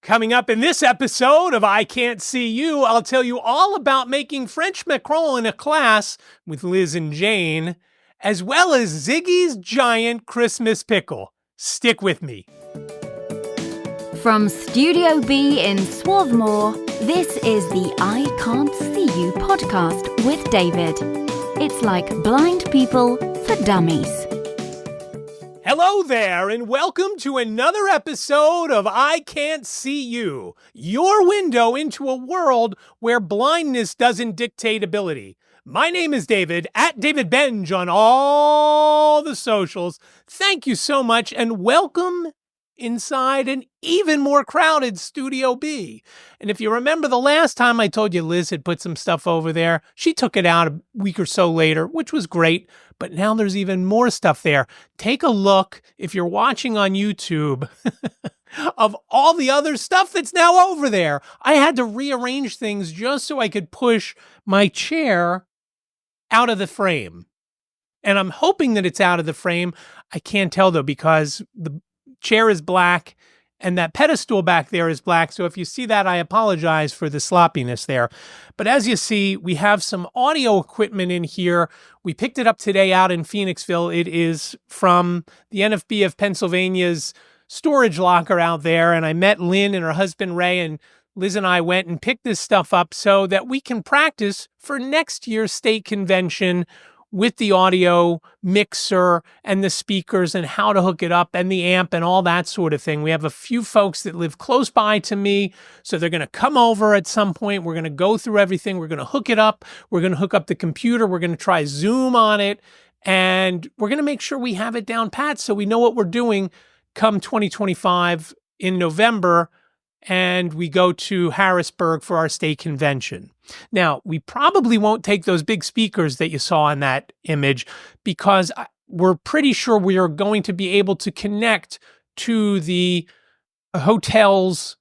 Coming up in this episode of iCantCU, I'll tell you all about making French macarons in a class with Liz and Jane, as well as Ziggy's giant Christmas pickle. Stick with me. From Studio B in Swarthmore, this is the iCantCU podcast with David. It's like blind people for dummies. Hello there, and welcome to another episode of iCantCU, your window into a world where blindness doesn't dictate ability. My name is David, at David Benge on all the socials. Thank you so much, and welcome inside an even more crowded Studio B. And if you remember the last time I told you Liz had put some stuff over there, she took it out a week or so later, which was great. But now there's even more stuff there. Take a look, if you're watching on YouTube, of all the other stuff that's now over there. I had to rearrange things just so I could push my chair out of the frame. And I'm hoping that it's out of the frame. I can't tell, though, because the chair is black and that pedestal back there is black. So if you see that, I apologize for the sloppiness there. But as you see, we have some audio equipment in here. We picked it up today out in Phoenixville. It is from the NFB of Pennsylvania's storage locker out there. And I met Lynn and her husband, Ray, and Liz and I went and picked this stuff up so that we can practice for next year's state convention with the audio mixer and the speakers and how to hook it up and the amp and all that sort of thing. We have a few folks that live close by to me, so they're going to come over at some point. We're going to go through everything. We're going to hook it up. We're going to hook up the computer. We're going to try Zoom on it, and we're going to make sure we have it down pat so we know what we're doing come 2025 in November, and we go to Harrisburg for our state convention. Now, we probably won't take those big speakers that you saw in that image because we're pretty sure we are going to be able to connect to the hotel's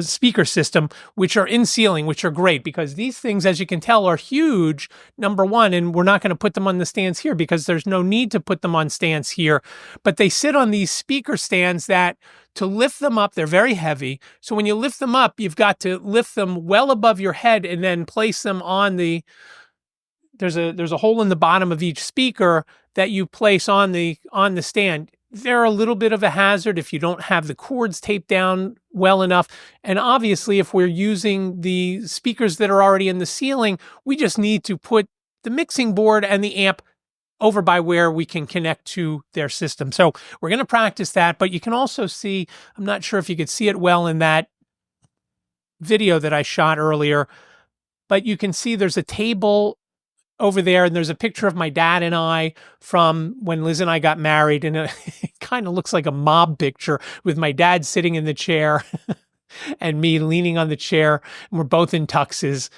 speaker system, which are in ceiling, which are great because these things, as you can tell, are huge, number one, and we're not going to put them on the stands here because there's no need to put them on stands here, but they sit on these speaker stands that to lift them up, they're very heavy. So when you lift them up, you've got to lift them well above your head and then place them on there's a hole in the bottom of each speaker that you place on the stand. They're a little bit of a hazard if you don't have the cords taped down well enough. And obviously, if we're using the speakers that are already in the ceiling, we just need to put the mixing board and the amp over by where we can connect to their system. So we're going to practice that, but you can also see, I'm not sure if you could see it well in that video that I shot earlier, but you can see there's a table over there, and there's a picture of my dad and I from when Liz and I got married, and it kind of looks like a mob picture with my dad sitting in the chair and me leaning on the chair, and we're both in tuxes,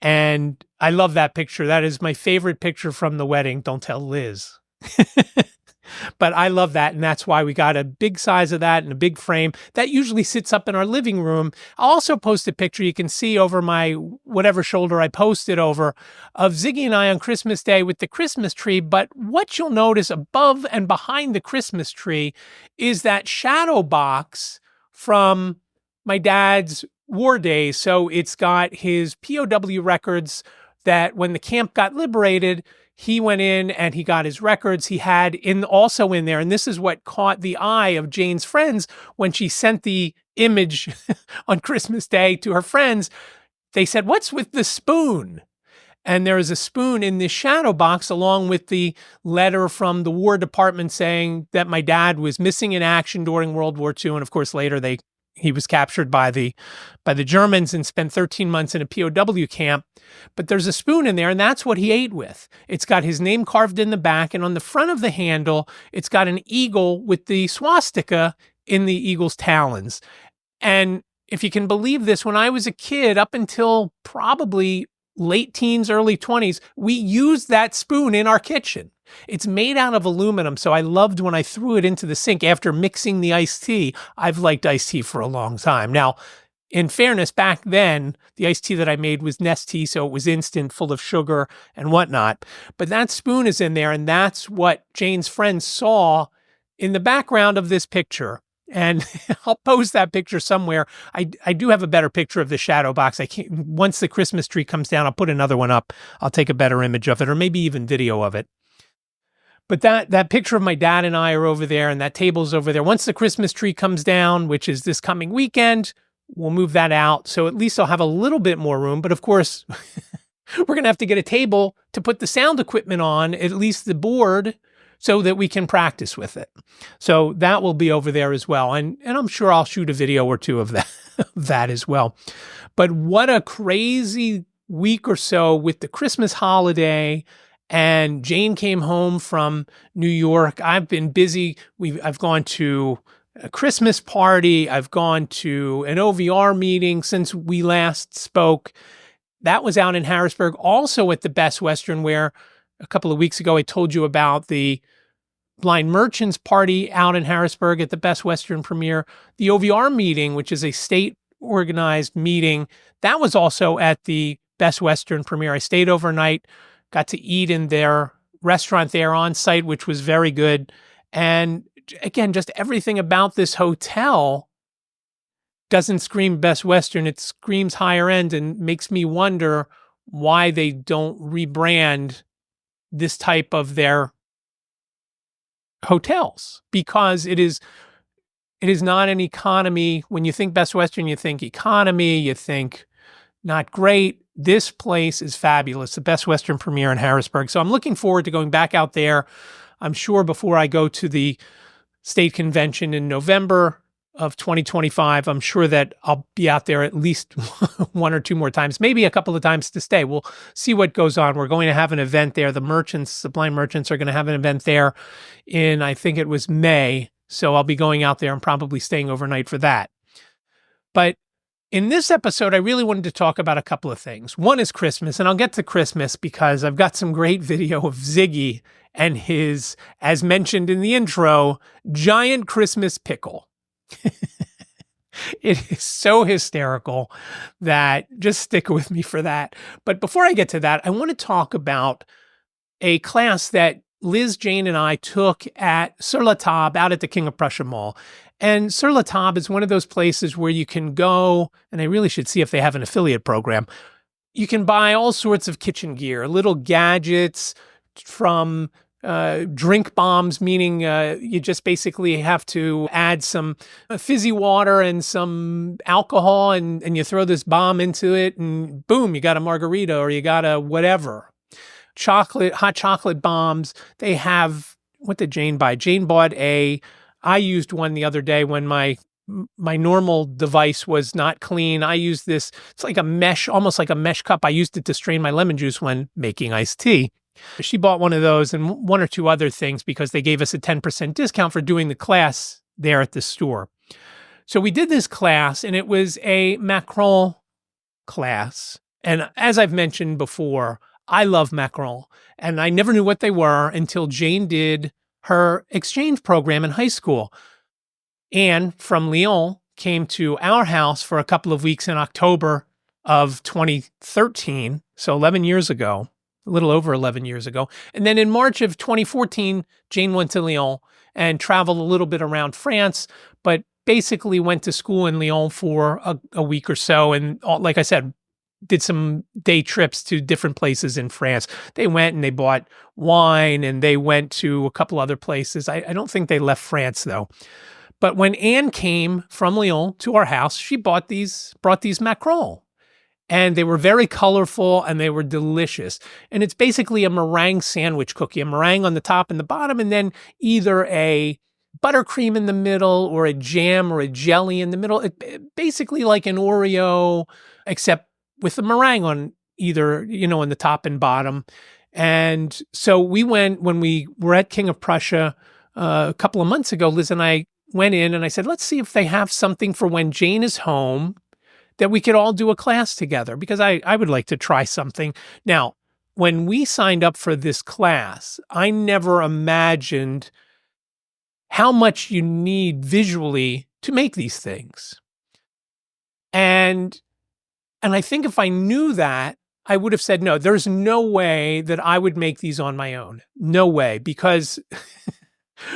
and I love that picture. That is my favorite picture from the wedding. Don't tell Liz. But I love that, and that's why we got a big size of that and a big frame. That usually sits up in our living room. I'll also post a picture you can see over my whatever shoulder I posted over of Ziggy and I on Christmas Day with the Christmas tree. But what you'll notice above and behind the Christmas tree is that shadow box from my dad's war days. So it's got his POW records that when the camp got liberated, he went in and he got his records. He had also in there, and this is what caught the eye of Jane's friends when she sent the image on Christmas Day to her friends. They said, "What's with the spoon?" And there is a spoon in this shadow box along with the letter from the War Department saying that my dad was missing in action during World War II. And of course, later he was captured by the Germans and spent 13 months in a POW camp. But there's a spoon in there, and that's what he ate with. It's got his name carved in the back, and on the front of the handle, it's got an eagle with the swastika in the eagle's talons. And if you can believe this, when I was a kid, up until probably late teens, early 20s, we used that spoon in our kitchen. It's made out of aluminum, so I loved when I threw it into the sink after mixing the iced tea. I've liked iced tea for a long time. Now, in fairness, back then, the iced tea that I made was Nest tea, so it was instant, full of sugar and whatnot. But that spoon is in there, and that's what Jane's friends saw in the background of this picture. And I'll post that picture somewhere. I do have a better picture of the shadow box. I can't, once the Christmas tree comes down, I'll put another one up. I'll take a better image of it, or maybe even video of it. But that picture of my dad and I are over there, and that table's over there. Once the Christmas tree comes down, which is this coming weekend, we'll move that out. So at least I'll have a little bit more room. But of course, we're going to have to get a table to put the sound equipment on, at least the board, so that we can practice with it. So that will be over there as well. And I'm sure I'll shoot a video or two of that as well. But what a crazy week or so with the Christmas holiday. And Jane came home from New York. I've been busy. I've gone to a Christmas party. I've gone to an OVR meeting since we last spoke. That was out in Harrisburg, also at the Best Western, where a couple of weeks ago I told you about the Blind Merchants Party out in Harrisburg at the Best Western premiere. The OVR meeting, which is a state-organized meeting, that was also at the Best Western premiere. I stayed overnight, got to eat in their restaurant there on site, which was very good. And again, just everything about this hotel doesn't scream Best Western. It screams higher end and makes me wonder why they don't rebrand this type of their hotels, because it is not an economy. When you think Best Western, you think economy, you think not great. This place is fabulous, the Best Western premiere in Harrisburg. So I'm looking forward to going back out there. I'm sure before I go to the state convention in November of 2025, I'm sure that I'll be out there at least one or two more times, maybe a couple of times to stay. We'll see what goes on. We're going to have an event there. The Blind Merchants are going to have an event there in, I think it was May. So I'll be going out there and probably staying overnight for that. But in this episode, I really wanted to talk about a couple of things. One is Christmas, and I'll get to Christmas because I've got some great video of Ziggy and his, as mentioned in the intro, giant Christmas pickle. It is so hysterical that just stick with me for that. But before I get to that, I want to talk about a class that Liz, Jane, and I took at Sur La Table out at the King of Prussia Mall. And Sur La Table is one of those places where you can go, and I really should see if they have an affiliate program. You can buy all sorts of kitchen gear, little gadgets from drink bombs, meaning you just basically have to add some fizzy water and some alcohol, and you throw this bomb into it, and boom, you got a margarita or you got a whatever. Hot chocolate bombs. They have, what did Jane buy? Jane bought I used one the other day when my normal device was not clean. I used this, it's like a mesh, almost like a mesh cup. I used it to strain my lemon juice when making iced tea. She bought one of those and one or two other things because they gave us a 10% discount for doing the class there at the store. So we did this class, and it was a macaron class. And as I've mentioned before, I love macarons, and I never knew what they were until Jane did her exchange program in high school. Anne from Lyon came to our house for a couple of weeks in October of 2013, so 11 years ago, a little over 11 years ago. And then in March of 2014, Jane went to Lyon and traveled a little bit around France, but basically went to school in Lyon for a week or so. And like I said, did some day trips to different places in France. They went and they bought wine, and they went to a couple other places. I don't think they left France though. But when Anne came from Lyon to our house, she brought these macarons. And they were very colorful and they were delicious. And it's basically a meringue sandwich cookie, a meringue on the top and the bottom, and then either a buttercream in the middle or a jam or a jelly in the middle. Basically like an Oreo, except with the meringue on either, on the top and bottom. And so we went, when we were at King of Prussia a couple of months ago, Liz and I went in and I said, let's see if they have something for when Jane is home that we could all do a class together, because I would like to try something. Now, when we signed up for this class, I never imagined how much you need visually to make these things. And I think if I knew that, I would have said, no, there's no way that I would make these on my own. No way, because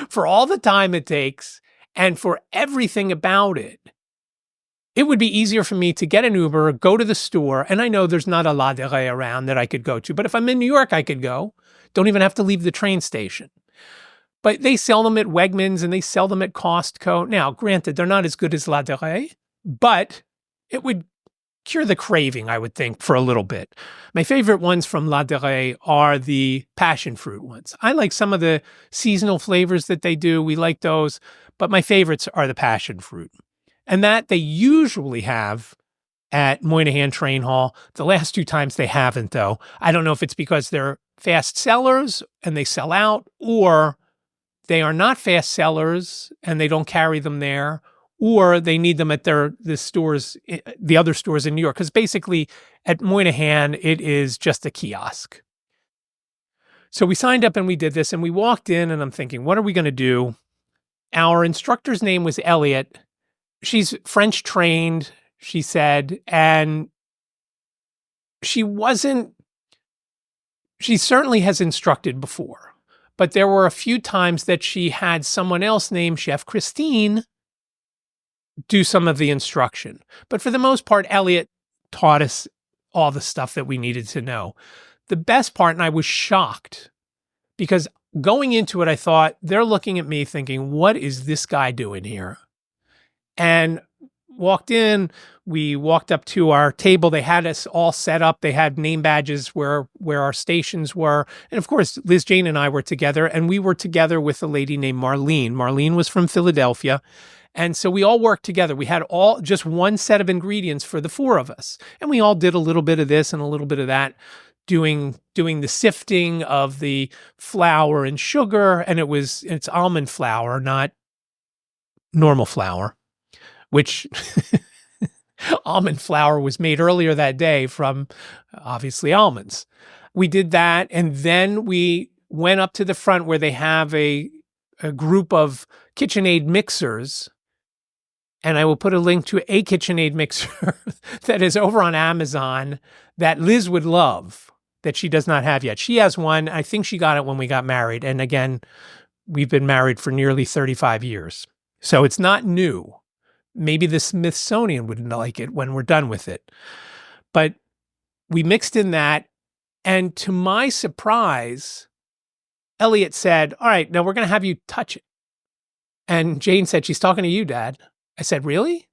for all the time it takes And for everything about it, it would be easier for me to get an Uber, go to the store, and I know there's not a La Durée around that I could go to, but if I'm in New York, I could go. Don't even have to leave the train station. But they sell them at Wegmans and they sell them at Costco. Now, granted, they're not as good as La Durée, but it would cure the craving, I would think, for a little bit. My favorite ones from La Durée are the passion fruit ones. I like some of the seasonal flavors that they do. We like those, but my favorites are the passion fruit. And that they usually have at Moynihan Train Hall. The last 2 times they haven't, though. I don't know if it's because they're fast sellers and they sell out, or they are not fast sellers and they don't carry them there, or they need them at the other stores in New York. Because basically at Moynihan, it is just a kiosk. So we signed up and we did this and we walked in and I'm thinking, what are we going to do? Our instructor's name was Elliot. She's French trained, she said, and she certainly has instructed before, but there were a few times that she had someone else named Chef Christine do some of the instruction. But for the most part, Elliot taught us all the stuff that we needed to know. The best part, and I was shocked, because going into it, I thought, they're looking at me thinking, what is this guy doing here? And walked in, we walked up to our table. They had us all set up. They had name badges where our stations were. And of course, Liz Jane and I were together, and we were together with a lady named Marlene. Marlene was from Philadelphia. And so we all worked together. We had just one set of ingredients for the 4 of us. And we all did a little bit of this and a little bit of that, doing the sifting of the flour and sugar. And it's almond flour, not normal flour, which almond flour was made earlier that day from obviously almonds. We did that. And then we went up to the front where they have a group of KitchenAid mixers. And I will put a link to a KitchenAid mixer that is over on Amazon that Liz would love, that she does not have yet. She has one. I think she got it when we got married. And again, we've been married for nearly 35 years. So it's not new. Maybe the Smithsonian would like it when we're done with it. But we mixed in that. And to my surprise, Elliot said, all right, now we're going to have you touch it. And Jane said, she's talking to you, Dad. I said, really?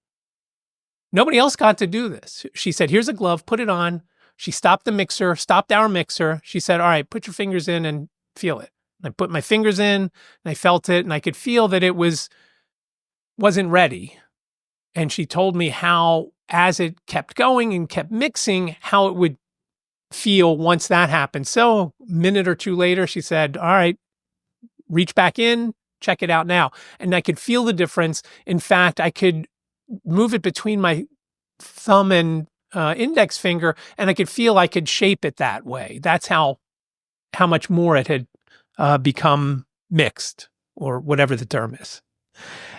Nobody else got to do this. She said, here's a glove, put it on. She stopped our mixer. She said, all right, put your fingers in and feel it. And I put my fingers in and I felt it and I could feel that it wasn't ready. And she told me how, as it kept going and kept mixing, how it would feel once that happened. So a minute or 2 later, she said, all right, reach back in, check it out now. And I could feel the difference. In fact, I could move it between my thumb and index finger, and I could feel I could shape it that way. That's how much more it had become mixed, or whatever the term is.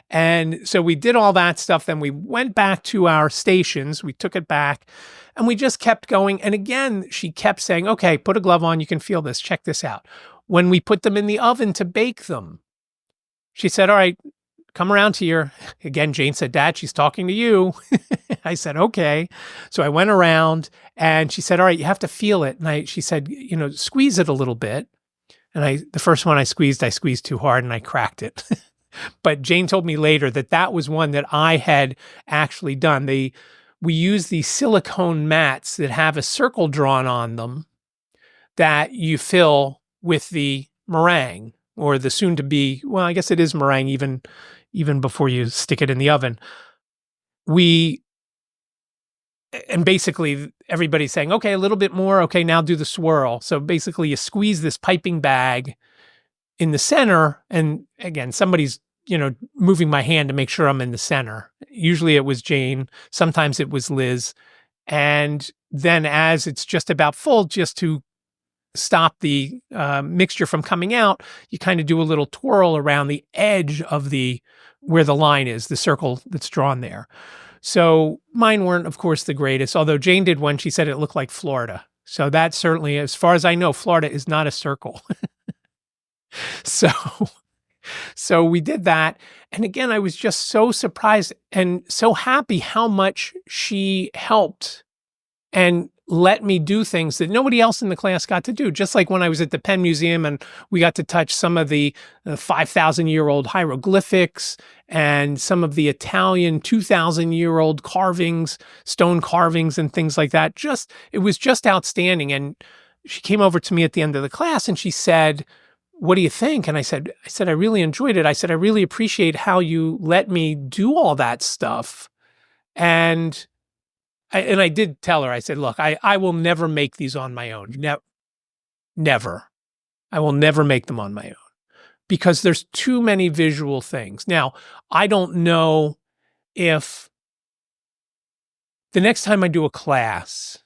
And so we did all that stuff. Then we went back to our stations. We took it back and we just kept going. And again, she kept saying, okay, put a glove on. You can feel this. Check this out. When we put them in the oven to bake them, she said, all right, come around here. Again, Jane said, Dad, she's talking to you. I said, okay. So I went around and she said, all right, you have to feel it. And she said, squeeze it a little bit. And the first one I squeezed too hard and I cracked it. But Jane told me later that was one that I had actually done. We use these silicone mats that have a circle drawn on them that you fill with the meringue, or the soon-to-be, well, I guess it is meringue even before you stick it in the oven. And basically everybody's saying, okay, a little bit more. Okay, now do the swirl. So basically you squeeze this piping bag in the center. And again, somebody's, moving my hand to make sure I'm in the center. Usually it was Jane. Sometimes it was Liz. And then as it's just about full, just to stop the mixture from coming out, you kind of do a little twirl around the edge of where the line is, the circle that's drawn there. So mine weren't, of course, the greatest. Although Jane did one, she said it looked like Florida. So that certainly, as far as I know, Florida is not a circle. So So we did that. And again, I was just so surprised and so happy how much she helped and let me do things that nobody else in the class got to do. Just like when I was at the Penn Museum and we got to touch some of the 5,000-year-old hieroglyphics and some of the Italian 2,000-year-old carvings, stone carvings and things like that. It was just outstanding. And she came over to me at the end of the class and she said, "What do you think?" And I said, I really enjoyed it. I said, "I really appreciate how you let me do all that stuff." And I did tell her, I said, "Look, I will never make these on my own. Never. I will never make them on my own because there's too many visual things." Now, I don't know if the next time I do a class,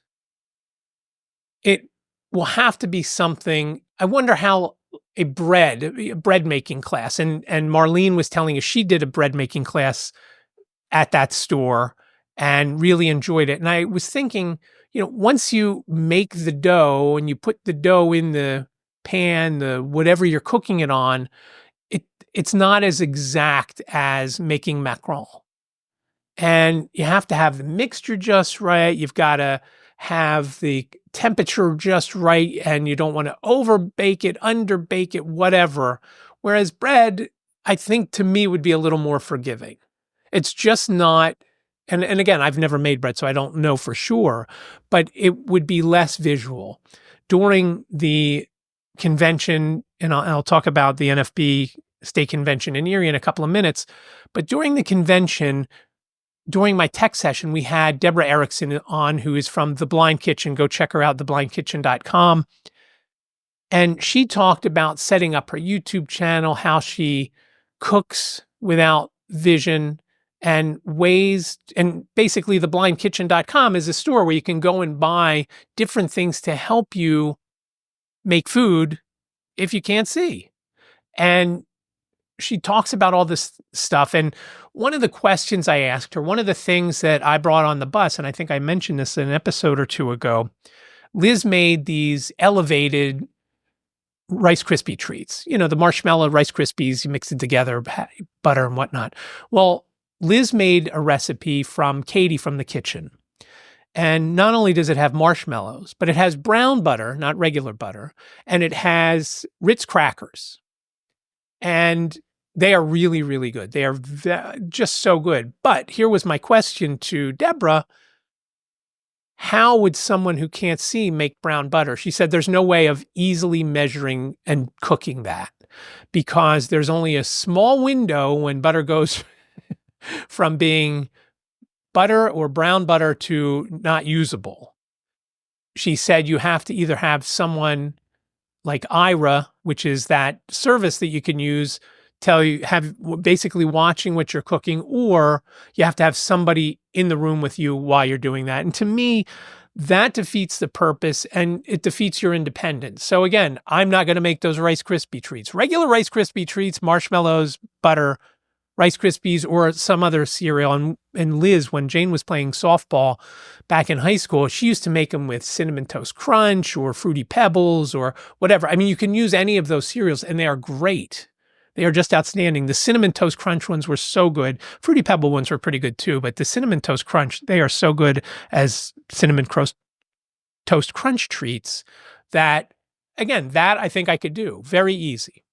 it will have to be something. I wonder how a bread making class, and Marlene was telling us she did a bread making class at that store and really enjoyed it. And I was thinking, once you make the dough and you put the dough in the pan, whatever you're cooking it on, it's not as exact as making macaron. And you have to have the mixture just right. You've got to have the temperature just right, and you don't want to overbake it, underbake it, whatever. Whereas bread, I think to me would be a little more forgiving. It's just not, and again, I've never made bread, so I don't know for sure, but it would be less visual. During the convention, and I'll talk about the NFB State Convention in Erie in a couple of minutes, but during the convention, during my tech session, we had Deborah Erickson on, who is from The Blind Kitchen. Go check her out, theblindkitchen.com. And she talked about setting up her YouTube channel, how she cooks without vision and ways. And basically, theblindkitchen.com is a store where you can go and buy different things to help you make food if you can't see. And she talks about all this stuff. And one of the questions I asked her, one of the things that I brought on the bus, and I think I mentioned this in an episode or two ago, Liz made these elevated Rice Krispie treats. The marshmallow Rice Krispies, you mix it together, butter and whatnot. Well, Liz made a recipe from Katie from the kitchen. And not only does it have marshmallows, but it has brown butter, not regular butter, and it has Ritz crackers. And they are really, really good. They are just so good. But here was my question to Deborah. How would someone who can't see make brown butter? She said there's no way of easily measuring and cooking that because there's only a small window when butter goes from being butter or brown butter to not usable. She said you have to either have someone like Ira, which is that service that you can use, have basically watching what you're cooking, or you have to have somebody in the room with you while you're doing that. And to me, that defeats the purpose and it defeats your independence. So again, I'm not going to make those Rice Krispie treats. Regular Rice Krispie treats, marshmallows, butter, Rice Krispies, or some other cereal. And Liz, when Jane was playing softball back in high school, she used to make them with Cinnamon Toast Crunch or Fruity Pebbles or whatever. I mean, you can use any of those cereals and they are great. They are just outstanding. The Cinnamon Toast Crunch ones were so good. Fruity Pebble ones were pretty good too, but the Cinnamon Toast Crunch, they are so good as Cinnamon Toast Crunch treats that, again, that I think I could do. Very easy.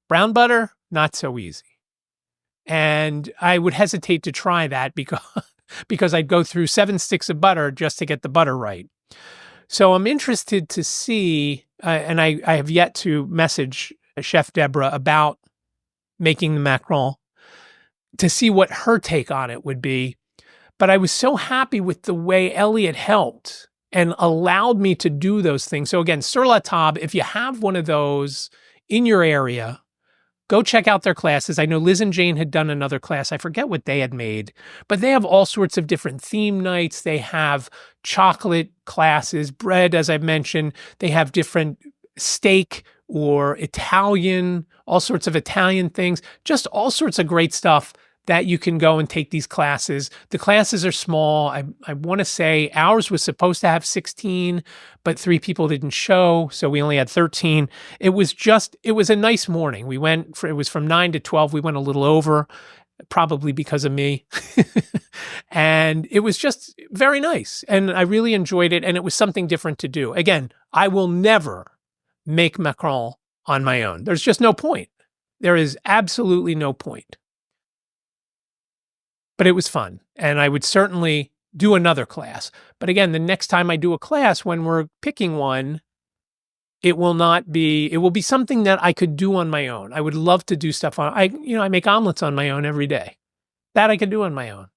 Brown butter, not so easy. And I would hesitate to try that because I'd go through 7 sticks of butter just to get the butter right. So I'm interested to see, and I have yet to message Chef Deborah about making the macaron to see what her take on it would be. But I was so happy with the way Elliot helped and allowed me to do those things. So again, Sur La Table, if you have one of those in your area, go check out their classes. I know Liz and Jane had done another class. I forget what they had made, but they have all sorts of different theme nights. They have chocolate classes, bread, as I mentioned. They have different steak or Italian, all sorts of Italian things, just all sorts of great stuff that you can go and take these classes. The classes are small. I want to say ours was supposed to have 16, but 3 people didn't show, so we only had 13. It was a nice morning. It was from 9 to 12. We went a little over, probably because of me. And it was just very nice. And I really enjoyed it. And it was something different to do. Again, I will never make macarons on my own. There's just no point. There is absolutely no point. But it was fun. And I would certainly do another class. But again, the next time I do a class, when we're picking one, it will be something that I could do on my own. I would love to do stuff I make omelets on my own every day. That I could do on my own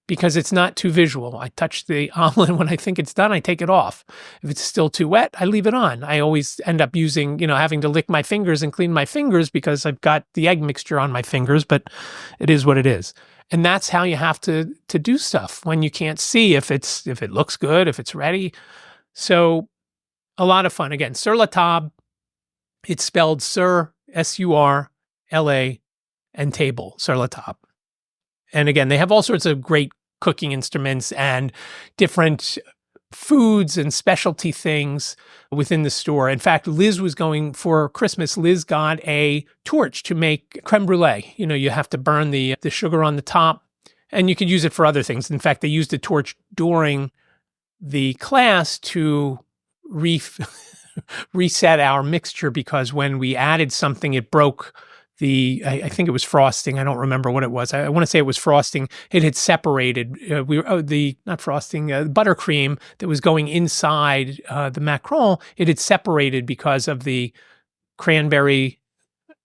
because it's not too visual. I touch the omelet when I think it's done, I take it off. If it's still too wet, I leave it on. I always end up having to lick my fingers and clean my fingers because I've got the egg mixture on my fingers, but it is what it is. And that's how you have to do stuff when you can't see if it looks good, if it's ready. So a lot of fun. Again, Sur La Table. It's spelled Sur, S-U-R-L-A, and Table, Sur La Table. And again, they have all sorts of great cooking instruments and different foods and specialty things within the store. In fact, Liz was going for Christmas. Liz got a torch to make creme brulee. You have to burn the sugar on the top, and you could use it for other things. In fact, they used a torch during the class to reset our mixture because when we added something, it broke I think it was frosting. I don't remember what it was. I want to say it was frosting. It had separated. Buttercream that was going inside the macaron. It had separated because of the cranberry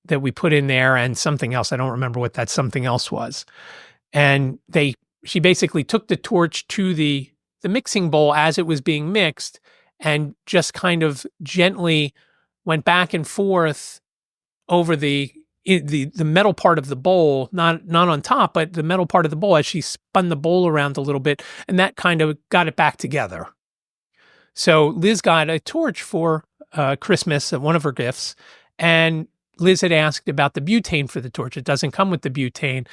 that we put in there and something else. I don't remember what that something else was. And she basically took the torch to the mixing bowl as it was being mixed and just kind of gently went back and forth over the metal part of the bowl, not on top, but the metal part of the bowl as she spun the bowl around a little bit, and that kind of got it back together. So Liz got a torch for Christmas, one of her gifts, and Liz had asked about the butane for the torch. It doesn't come with the butane.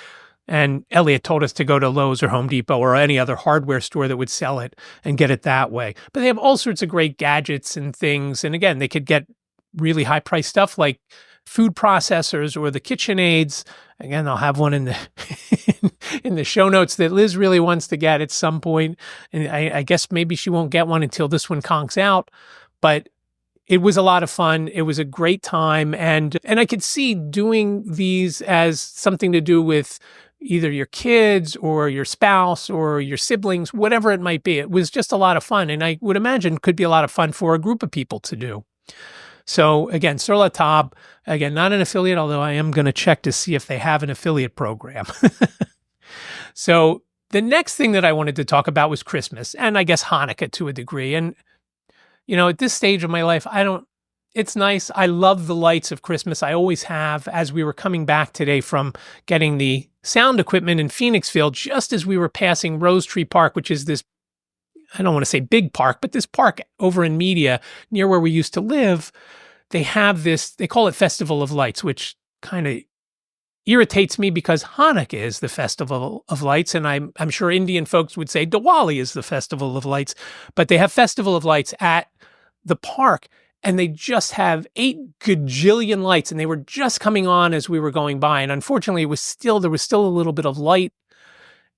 And Elliot told us to go to Lowe's or Home Depot or any other hardware store that would sell it and get it that way. But they have all sorts of great gadgets and things. And again, they could get really high priced stuff like food processors or the KitchenAids. Again, I'll have one in the show notes that Liz really wants to get at some point. And I guess maybe she won't get one until this one conks out. But it was a lot of fun. It was a great time. And I could see doing these as something to do with either your kids or your spouse or your siblings, whatever it might be. It was just a lot of fun. And I would imagine could be a lot of fun for a group of people to do. So again, Sur La Table, again, not an affiliate, although I am going to check to see if they have an affiliate program. So the next thing that I wanted to talk about was Christmas and I guess Hanukkah to a degree. And, at this stage of my life, it's nice. I love the lights of Christmas. I always have. As we were coming back today from getting the sound equipment in Phoenixville, just as we were passing Rose Tree Park, which is this, I don't want to say big park, but this park over in Media near where we used to live, they have this, they call it Festival of Lights, which kind of irritates me because Hanukkah is the Festival of Lights. And I'm sure Indian folks would say Diwali is the Festival of Lights, but they have Festival of Lights at the park. And they just have 8 gajillion lights, and they were just coming on as we were going by. And unfortunately, there was still a little bit of light.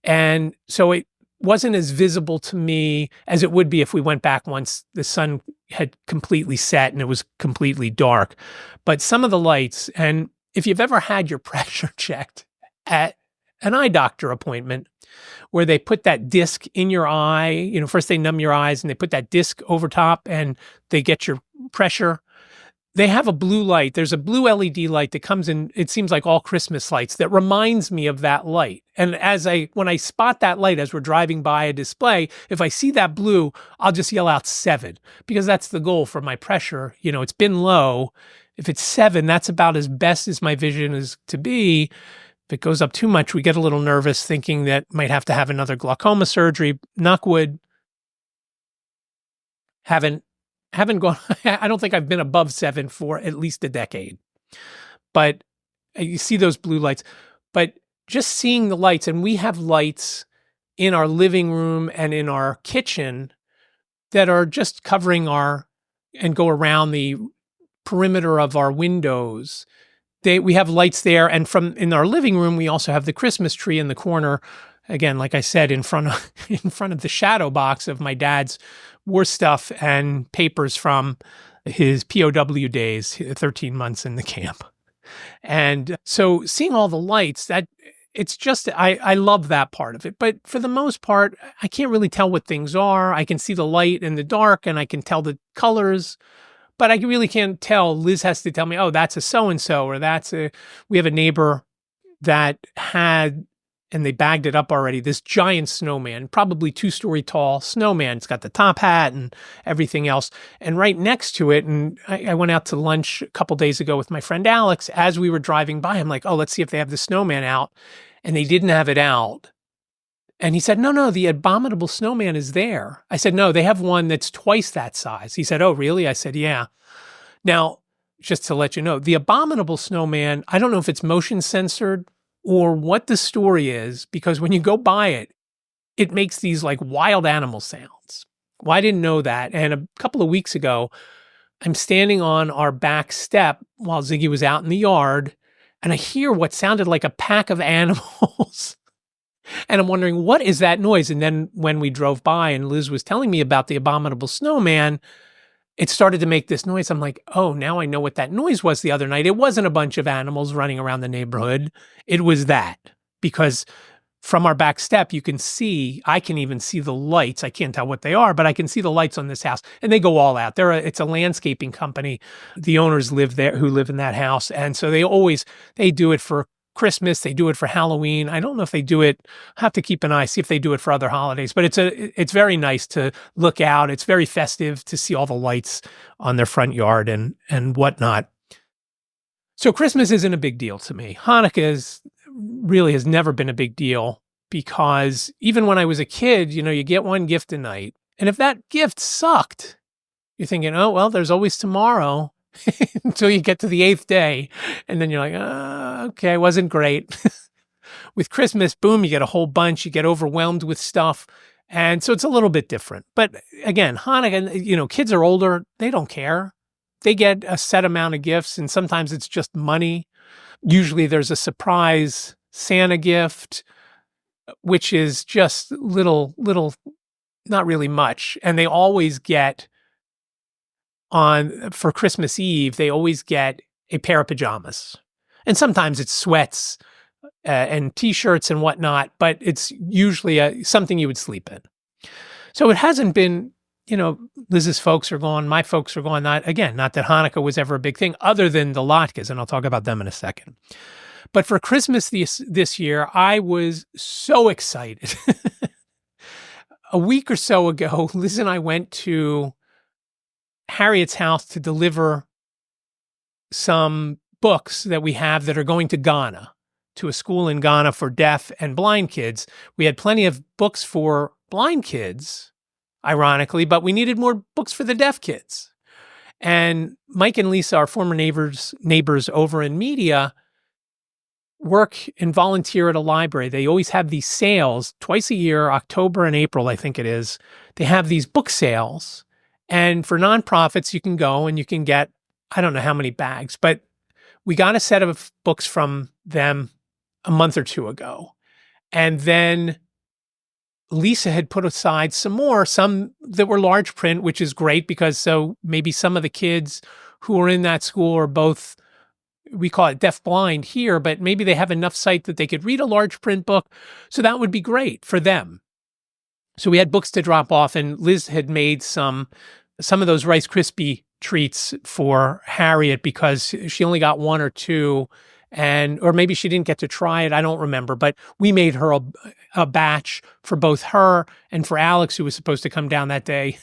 And so it wasn't as visible to me as it would be if we went back once the sun had completely set and it was completely dark. But some of the lights, and if you've ever had your pressure checked at an eye doctor appointment where they put that disc in your eye, first they numb your eyes and they put that disc over top and they get your pressure. They have a blue light. There's a blue LED light that comes in, it seems like all Christmas lights, that reminds me of that light. And when I spot that light as we're driving by a display, if I see that blue, I'll just yell out 7 because that's the goal for my pressure. It's been low. If it's 7, that's about as best as my vision is to be. If it goes up too much, we get a little nervous thinking that might have to have another glaucoma surgery. Knock wood. Haven't gone, I don't think I've been above 7 for at least a decade. But you see those blue lights. But just seeing the lights, and we have lights in our living room and in our kitchen that are just covering and go around the perimeter of our windows. We have lights there, and in our living room, we also have the Christmas tree in the corner. Again, like I said, in front of the shadow box of my dad's war stuff and papers from his POW days, 13 months in the camp. And so seeing all the lights, it's just, I love that part of it. But for the most part, I can't really tell what things are. I can see the light in the dark and I can tell the colors, but I really can't tell. Liz has to tell me, oh, that's a so-and-so, or we have a neighbor that had, and they bagged it up already, this giant snowman, probably 2-story tall snowman. It's got the top hat and everything else. And right next to it, and I went out to lunch a couple days ago with my friend Alex. As we were driving by, I'm like, oh, let's see if they have the snowman out. And they didn't have it out. And he said, no, the abominable snowman is there. I said, no, they have one that's twice that size. He said, oh, really? I said, yeah. Now, just to let you know, the abominable snowman, I don't know if it's motion censored or what the story is, because when you go by it, it makes these like wild animal sounds. Well, I didn't know that. And a couple of weeks ago, I'm standing on our back step while Ziggy was out in the yard, and I hear what sounded like a pack of animals. And I'm wondering, what is that noise? And then when we drove by and Liz was telling me about the abominable snowman, it started to make this noise. I'm like, oh, now I know what that noise was the other night. It wasn't a bunch of animals running around the neighborhood. It was that, because from our back step, I can even see the lights. I can't tell what they are, but I can see the lights on this house, and they go all out. It's a landscaping company. The owners live there, who live in that house. And so they do it for Christmas. They do it for Halloween. I don't know if they do it. I have to keep an eye, see if they do it for other holidays, but it's very nice to look out. It's very festive to see all the lights on their front yard and whatnot. So Christmas isn't a big deal to me. Hanukkah really has never been a big deal, because even when I was a kid, you get one gift a night. And if that gift sucked, you're thinking, oh, well, there's always tomorrow until you get to the 8th day. And then you're like, okay, wasn't great. With Christmas, boom, you get a whole bunch. You get overwhelmed with stuff. And so it's a little bit different. But again, Hanukkah, kids are older. They don't care. They get a set amount of gifts, and sometimes it's just money. Usually there's a surprise Santa gift, which is just little, not really much. And they always get for Christmas Eve, they always get a pair of pajamas. And sometimes it's sweats and t-shirts and whatnot, but it's usually something you would sleep in. So it hasn't been, Liz's folks are gone, my folks are gone. Not that Hanukkah was ever a big thing, other than the latkes, and I'll talk about them in a second. But for Christmas this year, I was so excited. A week or so ago, Liz and I went to Harriet's house to deliver some books that we have that are going to Ghana, to a school in Ghana for deaf and blind kids. We had plenty of books for blind kids, ironically, but we needed more books for the deaf kids. And Mike and Lisa, our former neighbors over in media, work and volunteer at a library. They always have these sales twice a year, October and April, I think it is. They have these book sales. And for nonprofits, you can go and you can get, I don't know how many bags, but we got a set of books from them a month or two ago. And then Lisa had put aside some that were large print, which is great, because so maybe some of the kids who are in that school are both, we call it deaf-blind here, but maybe they have enough sight that they could read a large print book. So that would be great for them. So we had books to drop off, and Liz had made some of those Rice Krispie treats for Harriet, because she only got one or two, or maybe she didn't get to try it. I don't remember, but we made her a batch for both her and for Alex, who was supposed to come down that day,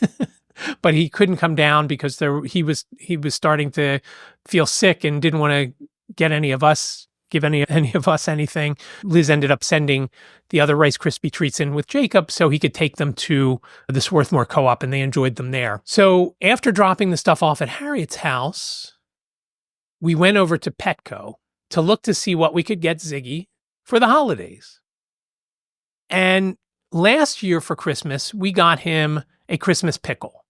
but he couldn't come down because he was starting to feel sick and didn't want to give any of us anything. Liz ended up sending the other Rice Krispie treats in with Jacob so he could take them to the Swarthmore Co-op, and they enjoyed them there. So after dropping the stuff off at Harriet's house, we went over to Petco to look to see what we could get Ziggy for the holidays. And last year for Christmas, we got him a Christmas pickle.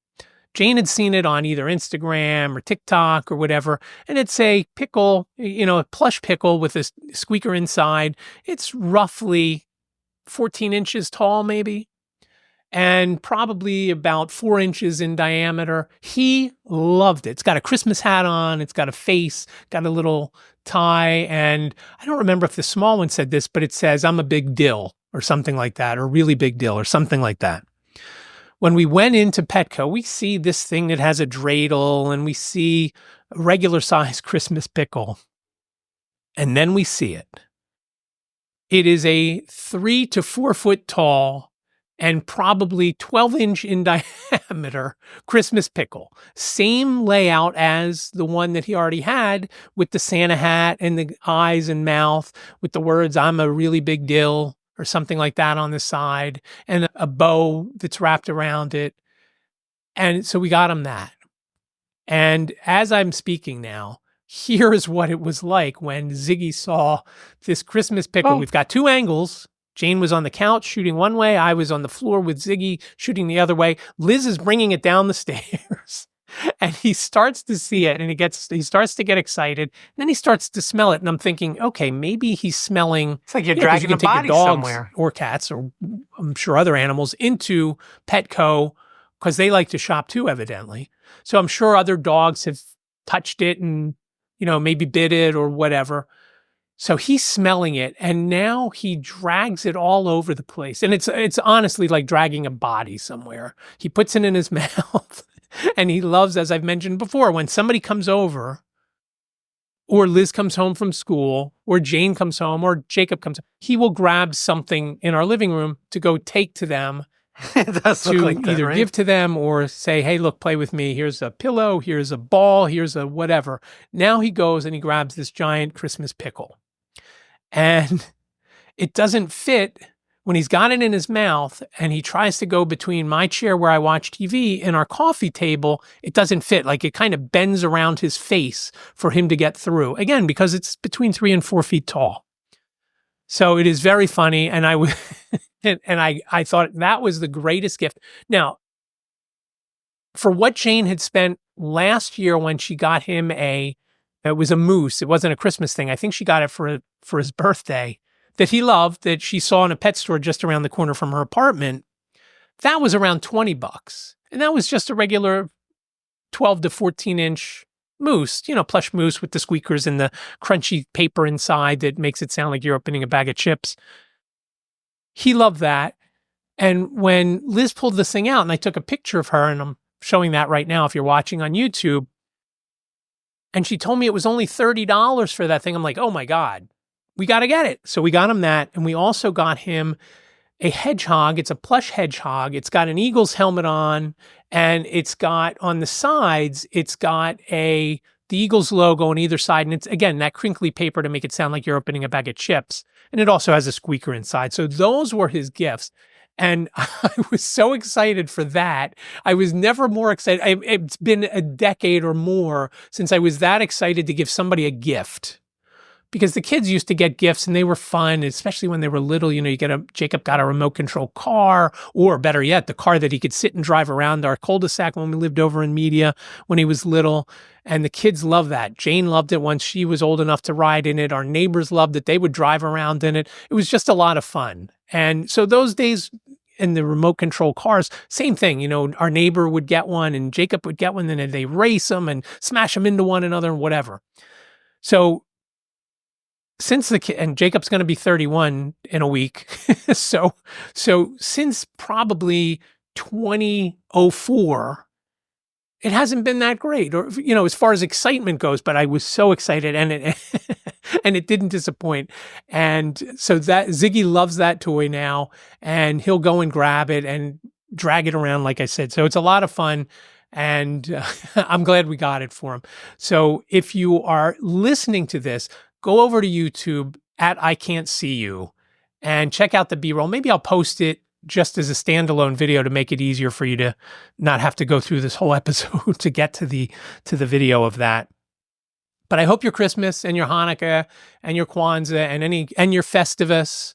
Jane had seen it on either Instagram or TikTok or whatever, and it's a pickle, a plush pickle with a squeaker inside. It's roughly 14 inches tall, maybe, and probably about 4 inches in diameter. He loved it. It's got a Christmas hat on. It's got a face, got a little tie, and I don't remember if the small one said this, but it says, "I'm a big dill," or something like that, or "really big dill," or something like that. When we went into Petco, we see this thing that has a dreidel, and we see a regular size Christmas pickle. And then we see it. It is a 3 to 4 foot tall and probably 12-inch in diameter Christmas pickle. Same layout as the one that he already had, with the Santa hat and the eyes and mouth with the words, "I'm a really big dill," or something like that on the side, and a bow that's wrapped around it. And so we got him that. And as I'm speaking now, here's what it was like when Ziggy saw this Christmas pickle. Oh. We've got two angles. Jane was on the couch shooting one way. I was on the floor with Ziggy shooting the other way. Liz is bringing it down the stairs. And he starts to see it, and he starts to get excited. And then he starts to smell it, and I'm thinking, okay, maybe he's smelling. It's like you're dragging a body somewhere, or cats, or I'm sure other animals into Petco because they like to shop too, evidently. So I'm sure other dogs have touched it and maybe bit it or whatever. So he's smelling it, and now he drags it all over the place, and it's honestly like dragging a body somewhere. He puts it in his mouth. And he loves, as I've mentioned before, when somebody comes over, or Liz comes home from school, or Jane comes home, or Jacob comes home, he will grab something in our living room to go take to them, it does to look like that, either right? give to them or say, "Hey, look, play with me. Here's a pillow, here's a ball, here's a whatever." Now he goes and he grabs this giant Christmas pickle. And it doesn't fit. When he's got it in his mouth and he tries to go between my chair where I watch TV and our coffee table, it doesn't fit. Like, it kind of bends around his face for him to get through. Again, because it's between 3 and 4 feet tall. So it is very funny. And I thought that was the greatest gift. Now, for what Jane had spent last year when she got him it was a moose. It wasn't a Christmas thing. I think she got it for his birthday, that he loved, that she saw in a pet store just around the corner from her apartment. That was around $20. And that was just a regular 12 to 14 inch moose, plush moose with the squeakers and the crunchy paper inside that makes it sound like you're opening a bag of chips. He loved that. And when Liz pulled this thing out, and I took a picture of her, and I'm showing that right now if you're watching on YouTube, and she told me it was only $30 for that thing, I'm like, oh my God, we got to get it. So we got him that. And we also got him a hedgehog. It's a plush hedgehog. It's got an Eagles helmet on, and it's got on the sides, it's got the Eagles logo on either side. And it's, again, that crinkly paper to make it sound like you're opening a bag of chips. And it also has a squeaker inside. So those were his gifts. And I was so excited for that. I was never more excited. It's been a decade or more since I was that excited to give somebody a gift. Because the kids used to get gifts and they were fun, especially when they were little. Jacob got a remote control car, or better yet, the car that he could sit and drive around our cul-de-sac when we lived over in Media when he was little. And the kids loved that. Jane loved it once she was old enough to ride in it. Our neighbors loved it. They would drive around in it. It was just a lot of fun. And so those days in the remote control cars, same thing. Our neighbor would get one and Jacob would get one, and they race them and smash them into one another and whatever. So since and Jacob's going to be 31 in a week. so since probably 2004, it hasn't been that great, or, as far as excitement goes, but I was so excited, and it didn't disappoint. And so that Ziggy loves that toy now, and he'll go and grab it and drag it around, like I said. So it's a lot of fun. And I'm glad we got it for him. So if you are listening to this, go over to YouTube at iCantCU and check out the B-roll. Maybe I'll post it just as a standalone video to make it easier for you to not have to go through this whole episode to get to the video of that. But I hope your Christmas and your Hanukkah and your Kwanzaa and your Festivus,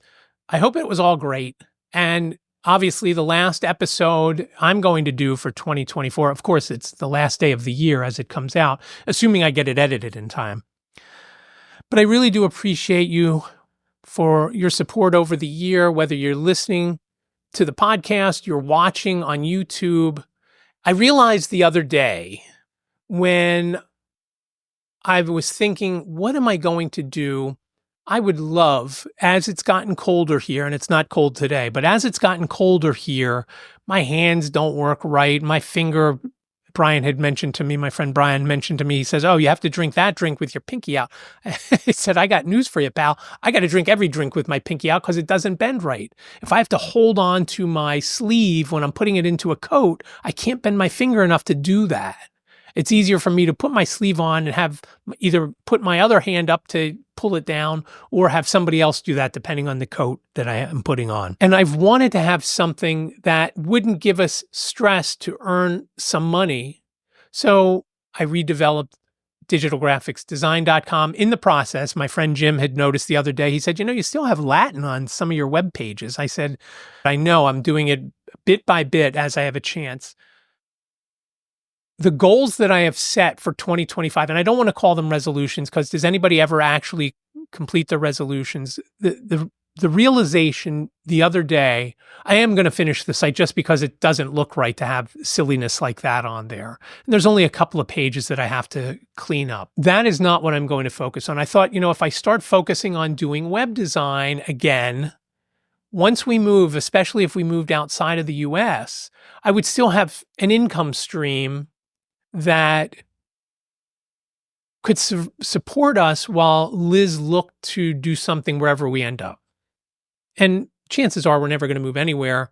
I hope it was all great. And obviously the last episode I'm going to do for 2024, of course, it's the last day of the year as it comes out, assuming I get it edited in time. But I really do appreciate you for your support over the year, whether you're listening to the podcast, you're watching on YouTube. I realized the other day when I was thinking, what am I going to do? I would love, as it's gotten colder here, and it's not cold today, but as it's gotten colder here, my hands don't work right. My finger, Brian had mentioned to me, my friend Brian mentioned to me, he says, oh, you have to drink that drink with your pinky out. He said, I got news for you, pal. I got to drink every drink with my pinky out because it doesn't bend right. If I have to hold on to my sleeve when I'm putting it into a coat, I can't bend my finger enough to do that. It's easier for me to put my sleeve on and have either put my other hand up to pull it down or have somebody else do that depending on the coat that I am putting on. And I've wanted to have something that wouldn't give us stress to earn some money. So I redeveloped digitalgraphicsdesign.com. In the process, my friend Jim had noticed the other day, he said, you still have Latin on some of your web pages. I said, I know, I'm doing it bit by bit as I have a chance. The goals that I have set for 2025, and I don't want to call them resolutions because does anybody ever actually complete their resolutions? The realization the other day, I am going to finish the site just because it doesn't look right to have silliness like that on there. And there's only a couple of pages that I have to clean up. That is not what I'm going to focus on. I thought, if I start focusing on doing web design again, once we move, especially if we moved outside of the US, I would still have an income stream that could support us while Liz looked to do something wherever we end up. And chances are we're never going to move anywhere,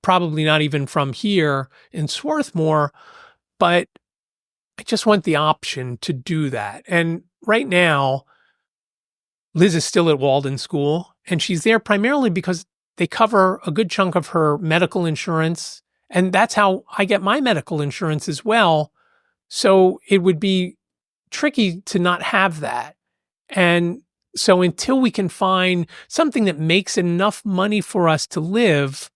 probably not even from here in Swarthmore, but I just want the option to do that. And right now, Liz is still at Walden School, and she's there primarily because they cover a good chunk of her medical insurance, and that's how I get my medical insurance as well. So it would be tricky to not have that. And so until we can find something that makes enough money for us to live,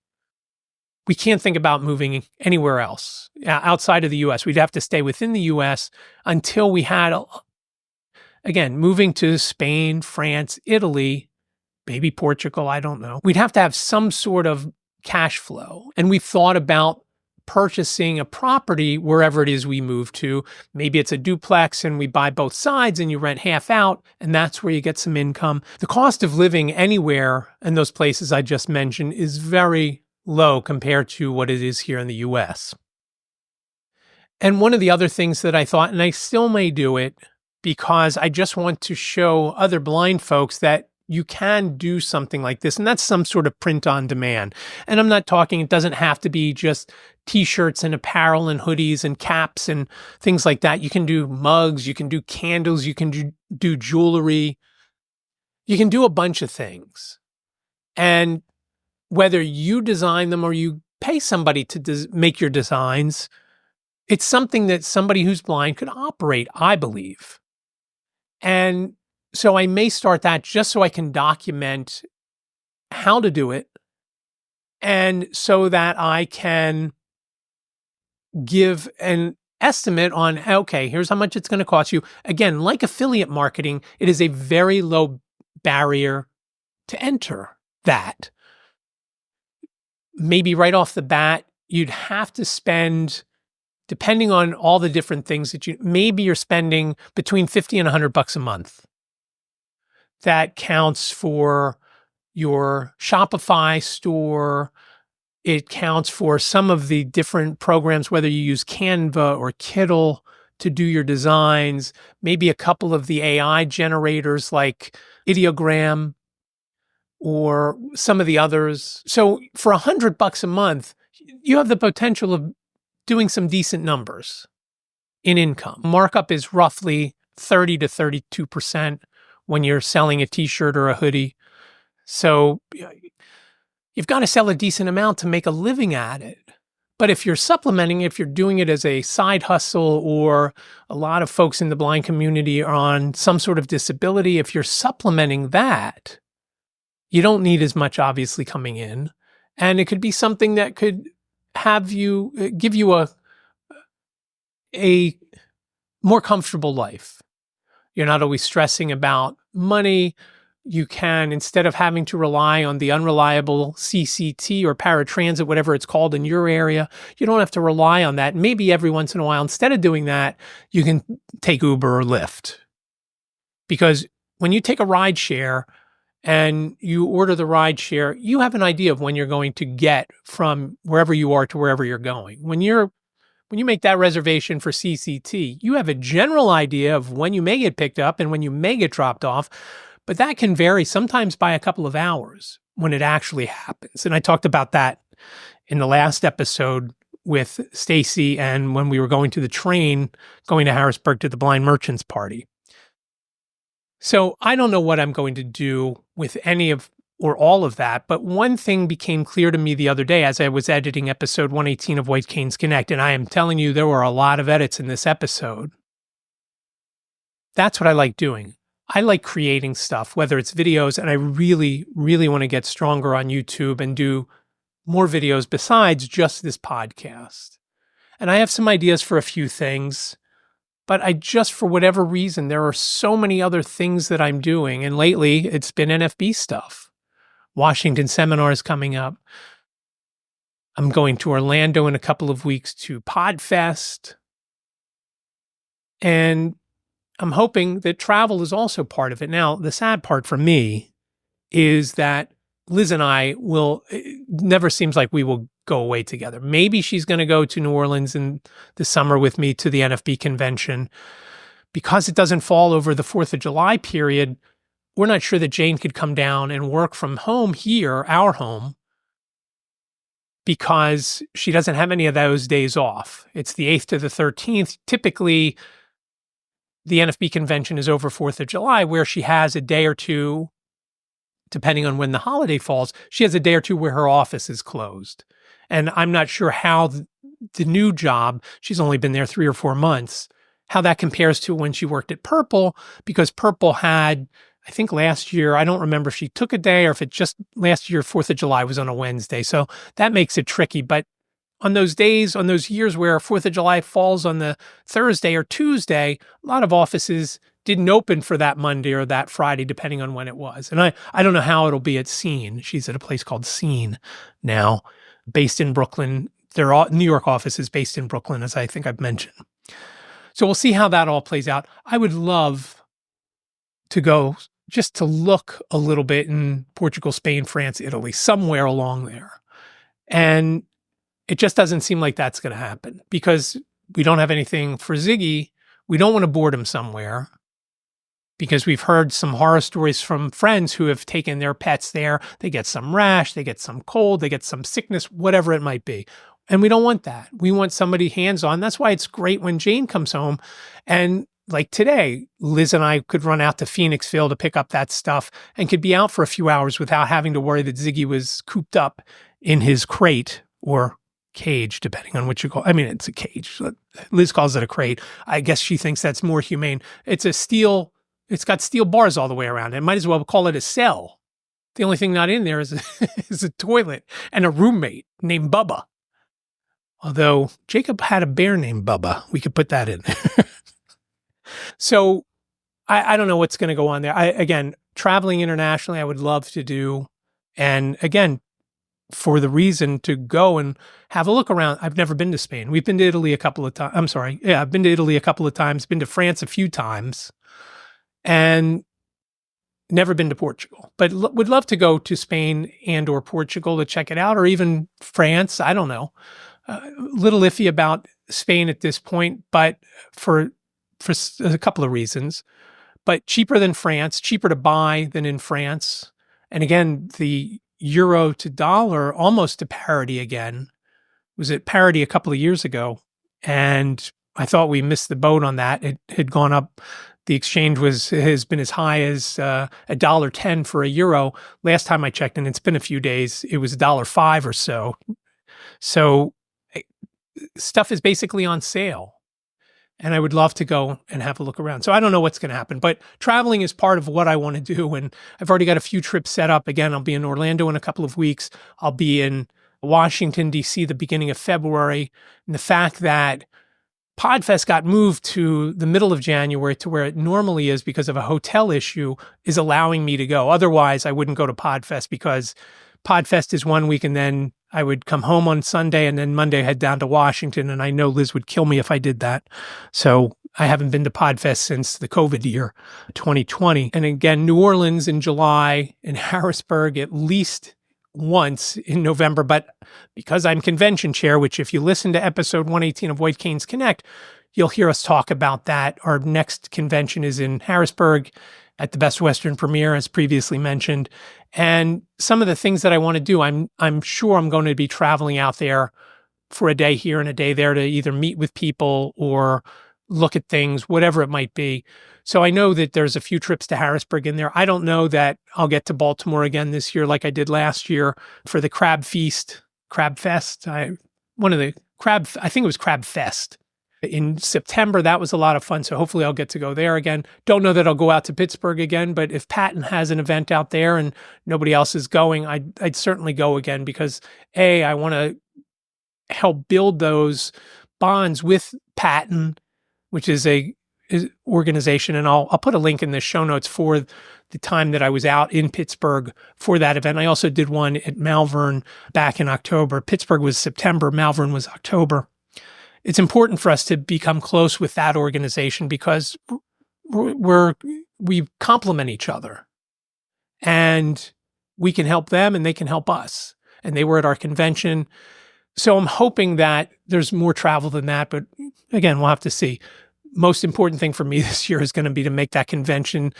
we can't think about moving anywhere else outside of the US. We'd have to stay within the US until we had, again, moving to Spain, France, Italy, maybe Portugal, I don't know. We'd have to have some sort of cash flow. And we've thought about purchasing a property wherever it is we move to. Maybe it's a duplex and we buy both sides and you rent half out, and that's where you get some income. The cost of living anywhere in those places I just mentioned is very low compared to what it is here in the US. And one of the other things that I thought, and I still may do it because I just want to show other blind folks that you can do something like this, and that's some sort of print on demand. And I'm not talking, it doesn't have to be just t-shirts and apparel and hoodies and caps and things like that. You can do mugs, you can do candles, you can do jewelry. You can do a bunch of things. And whether you design them or you pay somebody to make your designs, it's something that somebody who's blind could operate, I believe. And so I may start that just so I can document how to do it and so that I can give an estimate on, okay, here's how much it's going to cost you. Again, like affiliate marketing, it is a very low barrier to enter that. Maybe right off the bat, you'd have to spend, depending on all the different things that maybe you're spending between $50 and $100 a month. That counts for your Shopify store. It counts for some of the different programs, whether you use Canva or Kittl to do your designs, maybe a couple of the AI generators like Ideogram or some of the others. So for $100 a month, you have the potential of doing some decent numbers in income. Markup is roughly 30 to 32%. When you're selling a t-shirt or a hoodie. So you've got to sell a decent amount to make a living at it. But if you're supplementing, if you're doing it as a side hustle, or a lot of folks in the blind community are on some sort of disability, if you're supplementing that, you don't need as much obviously coming in. And it could be something that could have you, give you a more comfortable life. You're not always stressing about money. You can, instead of having to rely on the unreliable CCT or paratransit, whatever it's called in your area, you don't have to rely on that. Maybe every once in a while, instead of doing that, you can take Uber or Lyft. Because when you take a ride share and you order the ride share, you have an idea of when you're going to get from wherever you are to wherever you're going. When you make that reservation for CCT, you have a general idea of when you may get picked up and when you may get dropped off. But that can vary sometimes by a couple of hours when it actually happens. And I talked about that in the last episode with Stacy, and when we were going to the train, going to Harrisburg to the Blind Merchants Party. So I don't know what I'm going to do with any of or all of that. But one thing became clear to me the other day as I was editing episode 118 of White Canes Connect. And I am telling you, there were a lot of edits in this episode. That's what I like doing. I like creating stuff, whether it's videos, and I really, really want to get stronger on YouTube and do more videos besides just this podcast. And I have some ideas for a few things, but I just, for whatever reason, there are so many other things that I'm doing. And lately, it's been NFB stuff. Washington seminars coming up. I'm going to Orlando in a couple of weeks to Podfest. And I'm hoping that travel is also part of it. Now, the sad part for me is that Liz and I it never seems like we will go away together. Maybe she's going to go to New Orleans in the summer with me to the NFB convention. Because it doesn't fall over the 4th of July period, we're not sure that Jane could come down and work from home here, our home, because she doesn't have any of those days off. It's the 8th to the 13th. Typically, the NFB convention is over 4th of July, where she has a day or two, depending on when the holiday falls, she has a day or two where her office is closed. And I'm not sure how the new job, she's only been there 3 or 4 months, how that compares to when she worked at Purple, because Purple had, I think last year, I don't remember if she took a day or if it just last year, 4th of July was on a Wednesday. So that makes it tricky. But on those days, on those years where 4th of July falls on the Thursday or Tuesday, a lot of offices didn't open for that Monday or that Friday, depending on when it was. And I don't know how it'll be at Scene. She's at a place called Scene now, based in Brooklyn. Their New York office is based in Brooklyn, as I think I've mentioned. So we'll see how that all plays out. I would love to go just to look a little bit in Portugal, Spain, France, Italy, somewhere along there. And it just doesn't seem like that's going to happen because we don't have anything for Ziggy. We don't want to board him somewhere because we've heard some horror stories from friends who have taken their pets there. They get some rash, they get some cold, they get some sickness, whatever it might be. And we don't want that. We want somebody hands-on. That's why it's great when Jane comes home. And like today, Liz and I could run out to Phoenixville to pick up that stuff and could be out for a few hours without having to worry that Ziggy was cooped up in his crate or cage, depending on what you call it. I mean, it's a cage. Liz calls it a crate. I guess she thinks that's more humane. It's got steel bars all the way around. It might as well call it a cell. The only thing not in there is is a toilet and a roommate named Bubba. Although Jacob had a bear named Bubba. We could put that in. So I don't know what's going to go on there. Again, traveling internationally, I would love to do. And again, for the reason to go and have a look around. I've never been to Spain. We've been to Italy a couple of times. I'm sorry. Yeah, I've been to Italy a couple of times, been to France a few times, and never been to Portugal. But would love to go to Spain and or Portugal to check it out, or even France. I don't know. A little iffy about Spain at this point, but for a couple of reasons. But cheaper than France, cheaper to buy than in France. And again, the euro to dollar almost to parity again. Was at parity a couple of years ago, and I thought we missed the boat on that. It had gone up. The exchange has been as high as $1.10 for a euro. Last time I checked, and it's been a few days, it was $1.05 or so. So stuff is basically on sale. And I would love to go and have a look around. So I don't know what's going to happen, but traveling is part of what I want to do. And I've already got a few trips set up. Again, I'll be in Orlando in a couple of weeks. I'll be in Washington, D.C. the beginning of February. And the fact that Podfest got moved to the middle of January to where it normally is because of a hotel issue is allowing me to go. Otherwise, I wouldn't go to Podfest because Podfest is 1 week and then I would come home on Sunday and then Monday head down to Washington. And I know Liz would kill me if I did that. So I haven't been to Podfest since the COVID year, 2020. And again, New Orleans in July and Harrisburg at least once in November. But because I'm convention chair, which if you listen to episode 118 of White Canes Connect, you'll hear us talk about that. Our next convention is in Harrisburg at the Best Western Premiere, as previously mentioned. And some of the things that I want to do, I'm sure I'm going to be traveling out there for a day here and a day there to either meet with people or look at things, whatever it might be. So I know that there's a few trips to Harrisburg in there. I don't know that I'll get to Baltimore again this year like I did last year for the Crab Fest. I think it was Crab Fest. In September, that was a lot of fun. So hopefully I'll get to go there again. Don't know that I'll go out to Pittsburgh again, but if Patton has an event out there and nobody else is going, I'd certainly go again because I want to help build those bonds with Patton, which is a organization. And I'll put a link in the show notes for the time that I was out in Pittsburgh for that event. I also did one at Malvern back in October. Pittsburgh was September, Malvern was October. It's important for us to become close with that organization because we complement each other and we can help them and they can help us. And they were at our convention. So I'm hoping that there's more travel than that. But again, we'll have to see. Most important thing for me this year is going to be to make that convention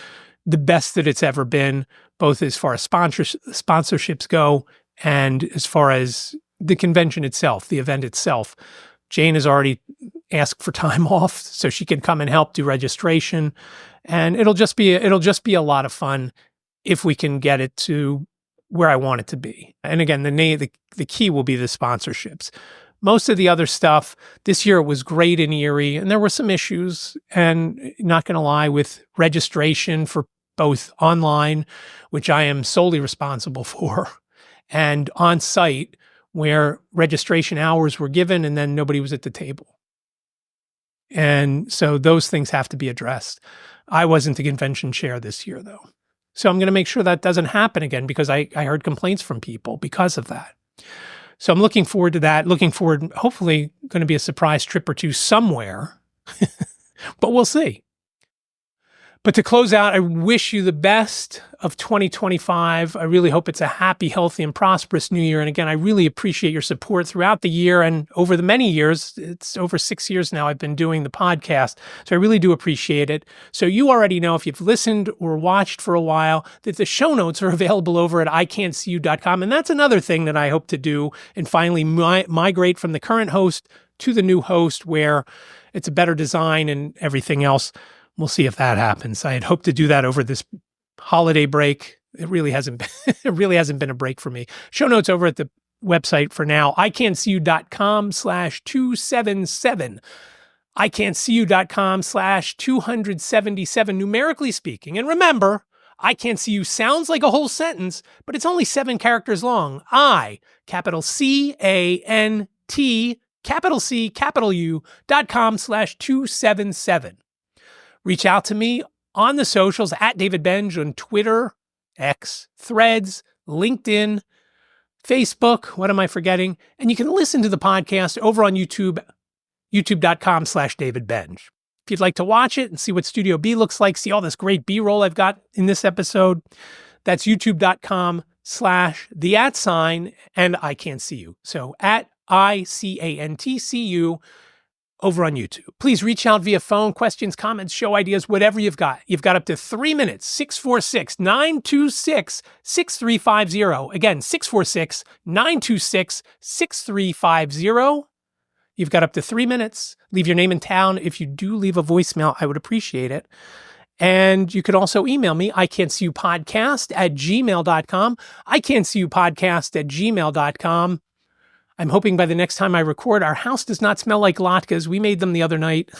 the best that it's ever been, both as far as sponsorships go and as far as the convention itself, the event itself. Jane has already asked for time off so she can come and help do registration. And it'll just be a lot of fun if we can get it to where I want it to be. And again, the key will be the sponsorships. Most of the other stuff this year was great in Erie, and there were some issues, and not going to lie, with registration for both online, which I am solely responsible for, and on site, where registration hours were given and then nobody was at the table. And so those things have to be addressed. I wasn't the convention chair this year, though. So I'm going to make sure that doesn't happen again because I heard complaints from people because of that. So I'm looking forward to that. Hopefully going to be a surprise trip or two somewhere, but we'll see. But to close out, I wish you the best of 2025. I really hope it's a happy, healthy, and prosperous new year. And again, I really appreciate your support throughout the year and over the many years. It's over 6 years now I've been doing the podcast. So I really do appreciate it. So you already know, if you've listened or watched for a while, that the show notes are available over at iCantCU.com. And that's another thing that I hope to do and finally migrate from the current host to the new host where it's a better design and everything else. We'll see if that happens. I had hoped to do that over this holiday break. It really hasn't been a break for me. Show notes over at the website for now, iCantCU.com/277. iCantCU.com/277, numerically speaking. And remember, iCantCU sounds like a whole sentence, but it's only 7 characters long. iCantCU.com/277. Reach out to me on the socials at David Benj on Twitter, X, Threads, LinkedIn, Facebook. What am I forgetting? And you can listen to the podcast over on YouTube, youtube.com/David Benj. If you'd like to watch it and see what Studio B looks like, see all this great B-roll I've got in this episode, that's youtube.com/the@ and iCantCU. So at iCantCU over on YouTube. Please reach out via phone, questions, comments, show ideas, whatever you've got. You've got up to 3 minutes, 646-926-6350. Again, 646-926-6350. You've got up to 3 minutes. Leave your name and town. If you do leave a voicemail, I would appreciate it. And you could also email me, iCantCUpodcast@gmail.com, iCantCUpodcast@gmail.com. I'm hoping by the next time I record, our house does not smell like latkes. We made them the other night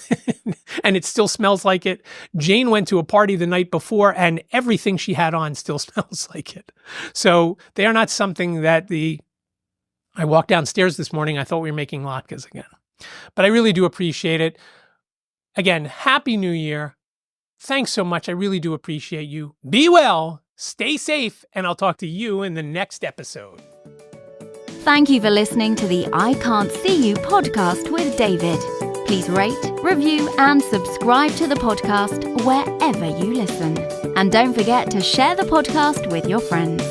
and it still smells like it. Jane went to a party the night before and everything she had on still smells like it. So they are not something that I walked downstairs this morning. I thought we were making latkes again, but I really do appreciate it. Again, Happy New Year. Thanks so much. I really do appreciate you. Be well, stay safe, and I'll talk to you in the next episode. Thank you for listening to the I Can't See You podcast with David. Please rate, review, and subscribe to the podcast wherever you listen. And don't forget to share the podcast with your friends.